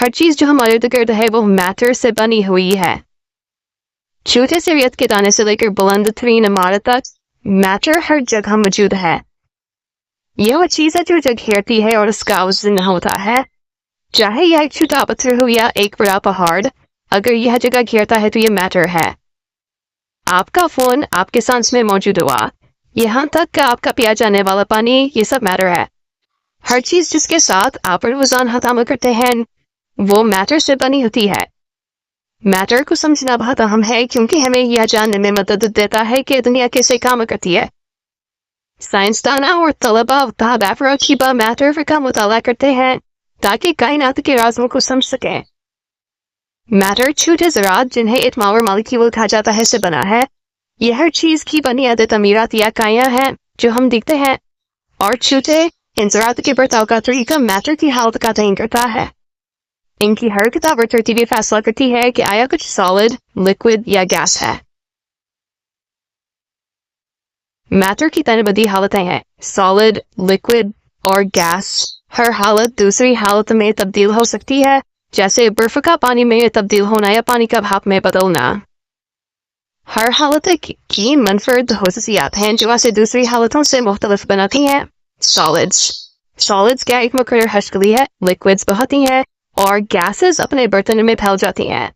हर चीज जो हमारे इर्द गिर्द है वो मैटर से बनी हुई है। छोटे से रेत के दाने से लेकर बुलंद तरीन इमारत तक मैटर हर जगह मौजूद है। यह वो चीज है जो घेरती है और उसका वजन होता है, चाहे यह एक छोटा पत्थर हो या एक बड़ा पहाड़। अगर यह जगह घेरता है तो यह मैटर है। आपका फोन आपके सांस में मौजूद हुआ, यहाँ तक कि आपका पिया जाने वाला पानी, ये सब मैटर है। हर चीज जिसके साथ आप रोजाना हताम करते हैं वो मैटर से बनी होती है। मैटर को समझना बहुत अहम है क्योंकि हमें यह जानने में मदद देता है कि दुनिया कैसे काम करती है। साइंसदान और तलबा की मैटर का मुताला करते हैं ताकि कायनात के राज़ों को समझ सकें। मैटर छोटे ज़रात जिन्हें एटम और मॉलिक्यूल कहा जाता है से बना है। यह हर चीज की बुनियाद तमीरात या काया है जो हम देखते हैं, और छोटे इन ज़रात के बर्ताव का तरीका मैटर की हालत का तयन करता है। इनकी हरकत और तरतीब फैसला करती है कि आया कुछ सॉलिड, लिक्विड या गैस है। मैटर की तीन बड़ी हालतें हैं, सॉलिड, लिक्विड और गैस। हर हालत दूसरी हालत में तब्दील हो सकती है, जैसे बर्फ का पानी में तब्दील होना या पानी का भाप में बदलना। हर हालत की मुनफरद खसूसियात हैं जो इसे दूसरी हालतों से मुख्तलिफ बनाती हैं। सॉलिड्स क्या एक मुकर्रर हश्कली है, लिक्विड्स बहती हैं और गैसेस अपने बर्तन में फैल जाती हैं।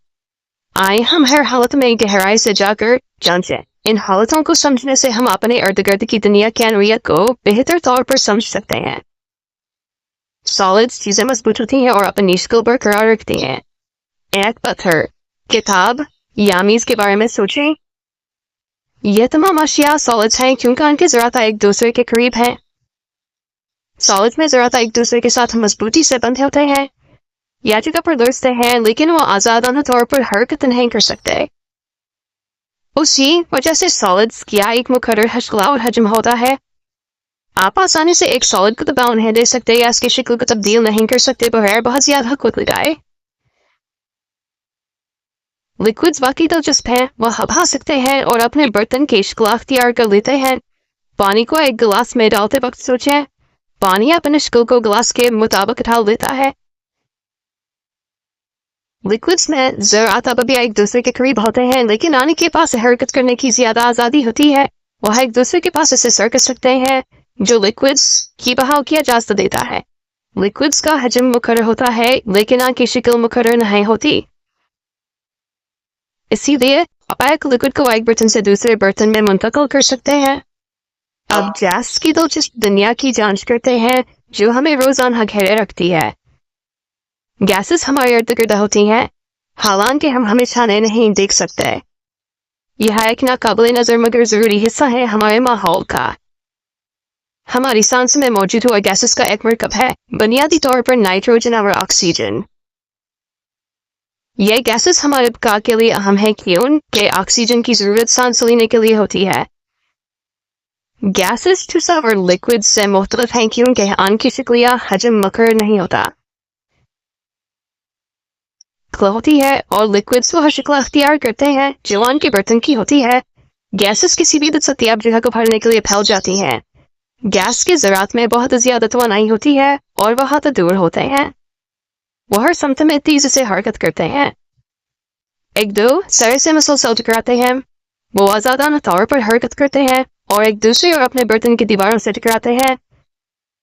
आए हम हर हालत में गहराई से जाकर जांचें। इन हालतों को समझने से हम अपने इर्द गिर्द की दुनिया की नौइयत को बेहतर तौर पर समझ सकते हैं। सॉलिड्स चीजें मजबूत होती हैं और अपनी शक्ल बरकरार रखती हैं। एक पत्थर, किताब या मीज के बारे में सोचें। ये तमाम अशिया सॉलिड्स हैं क्योंकि उनके ज़रात एक दूसरे के करीब हैं। सॉलिड्स में ज़रात एक दूसरे के साथ मजबूती से बंधे होते हैं या जगह पर लड़ते हैं, लेकिन वो आज़ादाना तौर पर हरकत नहीं कर सकते। उसी वजह से सॉलिड्स क्या एक मुकर्रर हश्कला और हजम होता है। आप आसानी से एक सॉलिड को दबाव नहीं दे सकते या इसकी शक्ल को तब्दील नहीं कर सकते बगैर बहुत ज्यादा खुद लगाए। लिक्विड्स बाकी दिलचस्प हैं, वह हवा सकते हैं और अपने बर्तन की शक्ल अख्तियार कर लेते हैं। पानी को एक गिलास में डालते वक्त सोचें, पानी अपने शक्ल को गिलास के मुताबिक ढाल देता है। लिक्विड्स में ज़रात अब भी एक दूसरे के करीब होते हैं, लेकिन आने के पास हरकत करने की ज्यादा आज़ादी होती है। वह एक दूसरे के पास ऐसे सर कर सकते हैं जो लिक्विड्स की बहाव की इजाज़त देता है। लिक्विड्स का हजम मुकर्रर होता है लेकिन आंख की शक्ल मुकर्रर नहीं होती। इसीलिए आप एक लिक्विड को एक बर्तन से दूसरे बर्तन में मुंतकिल कर सकते हैं। अब गैस की दिलचस्प दुनिया की जांच करते हैं जो हमें रोजाना घेरे रखती है। गैसेस हमारे इर्द गिर्द होती हैं, हालांकि हम हमेशा नहीं देख सकते। यह एक नाकाबिल नजर मगर जरूरी हिस्सा है हमारे माहौल का। हमारी सांस में मौजूद हुआ गैसेस का एक मरकब है, बुनियादी तौर पर नाइट्रोजन और ऑक्सीजन। ये गैसेस हमारे बका के लिए अहम है क्योंकि ऑक्सीजन की जरूरत सांस लेने के लिए होती है। गैसेस ठोस और लिक्विड से मुख्तलिफ हैं क्योंकि उनकी शक्ल या हजम मुकर्रर नहीं होता होती है, और लिक्विड्स वह शक्ल अख्तियार करते हैं जो उनके बर्तन की होती है। गैसेस किसी भी दस्तयाब जगह को भरने के लिए फैल जाती हैं। गैस के ज़रात में बहुत ज्यादा तवानाई होती है और वह दूर होते हैं। वह हर समत में तेजी से हरकत करते हैं, एक दो सर से मसलसल टकराते हैं। वो आज़ादाना तौर पर हरकत करते हैं और एक दूसरे और अपने बर्तन की दीवारों से टकराते हैं।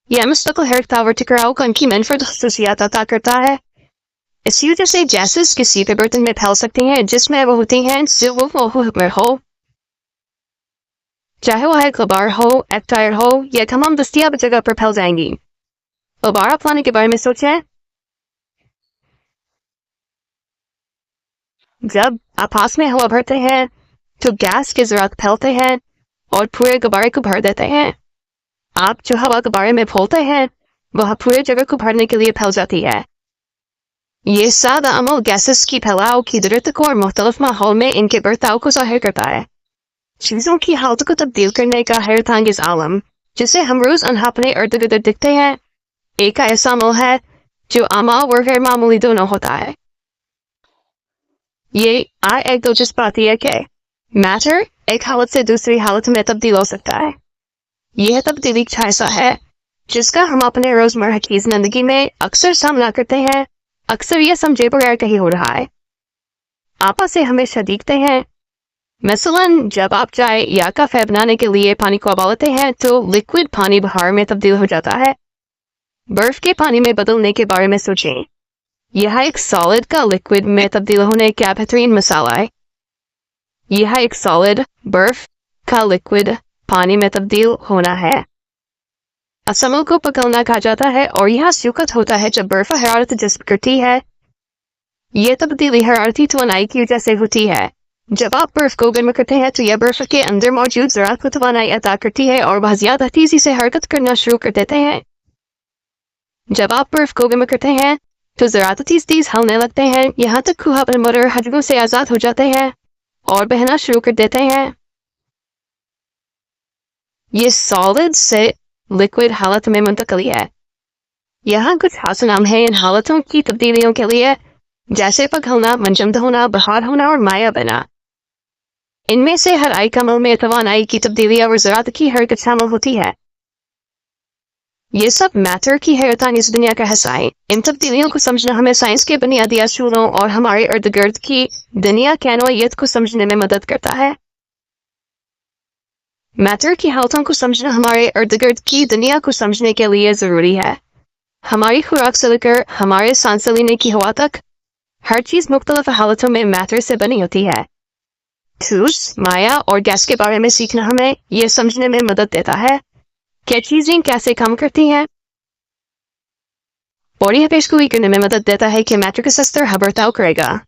यह मुस्तकिल हरकत और टकराव को उनकी मुनफरद खसूसियात अता करता है। इसी वजह से गैसेस किसी भी बर्तन में फैल सकती हैं जिसमें वो होती हैं, जो वो हो, चाहे वह एक गुब्बार हो, एक टायर हो, या तमाम दस्तयाब जगह पर फैल जाएंगी। गुब्बारा फैलाने के बारे में सोचें। जब आप पास में हवा भरते हैं तो गैस के ज़रात फैलते हैं और पूरे गुब्बारे को भर देते हैं। आप जो हवा गुब्बारे में फैलते हैं वह पूरे जगह को भरने के लिए फैल जाती है। ये सादा अमल गैसेस की फैलाव की दरत को और मुख्तलिफ माहौल में इनके बर्ताव को जाहिर करता है। चीज़ों की हालत को तब्दील करने का हैरतअंगेज़ आलम जिसे हम रोज अपने इर्द गिर्द दिखते हैं, एक ऐसा अमल है जो आमा और गैर मामूली दोनों होता है। ये एक दिलचस्प बात है कि मैटर एक हालत से दूसरी हालत में तब्दील हो सकता है। यह तब्दीली ऐसा है जिसका हम अपने रोजमर्रा की जिंदगी में अक्सर सामना करते हैं अक्सर यह समझे बगैर कहीं हो रहा है। आप इसे हमेशा देखते हैं। मसलन जब आप चाय या काफे बनाने के लिए पानी को उबालते हैं तो लिक्विड पानी बाहर में तब्दील हो जाता है। बर्फ के पानी में बदलने के बारे में सोचें। यह एक सॉलिड का लिक्विड में तब्दील होने का बेहतरीन मिसाल है। यह एक सॉलिड बर्फ का लिक्विड पानी में तब्दील होना है। असमल को पिघलना कहा जाता है और यह सूखत होता है जब बर्फ हरारत जज्ब करती है। यह तब्दीली हरारती तवानाई की वजह से होती है। जब आप बर्फ को गर्म करते हैं तो यह बर्फ के अंदर मौजूद ज़रात को तवानाई अता करती है और वह ज़्यादा तेजी से हरकत करना शुरू कर देते हैं। जब आप बर्फ को गर्म करते हैं तो ज़रात तेज हिलने लगते हैं, यहाँ तक कि अपने मोटर हजमों से आज़ाद हो जाते हैं और बहना शुरू कर देते हैं। ये सॉलिड से लिक्विड हालत में मुंतकली है। यहाँ कुछ खास नाम है इन हालतों की तब्दीलियों के लिए, जैसे पिघलना, मंजमद होना, बहार होना और माया बना। इनमें से हर आई कमल में तवानाई की तब्दीली और ज़रात की हरकत शामिल होती है। ये सब मैटर की हैरतानी इस दुनिया का हिस्सा है। इन तब्दीलियों को समझना हमें साइंस के बुनियादी असूलों और हमारे इर्द गिर्द की दुनिया की नौइयत को समझने में मदद करता है। मैटर की हालतों को समझना हमारे इर्द गिर्द की दुनिया को समझने के लिए ज़रूरी है। हमारी खुराक से लेकर हमारे सांस लेने की हवा तक हर चीज़ मुख्तलिफ हालतों में मैटर से बनी होती है। ठोस, माया और गैस के बारे में सीखना हमें यह समझने में मदद देता है कि चीज़ें कैसे काम करती हैं और यह पेशगोई करने में मदद देता है कि मैटर का स्तर बर्ताव करेगा।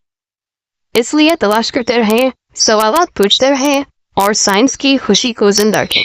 इसलिए तलाश करते रहें, सवालात पूछते रहें और साइंस की खुशी को जिंदा रखें।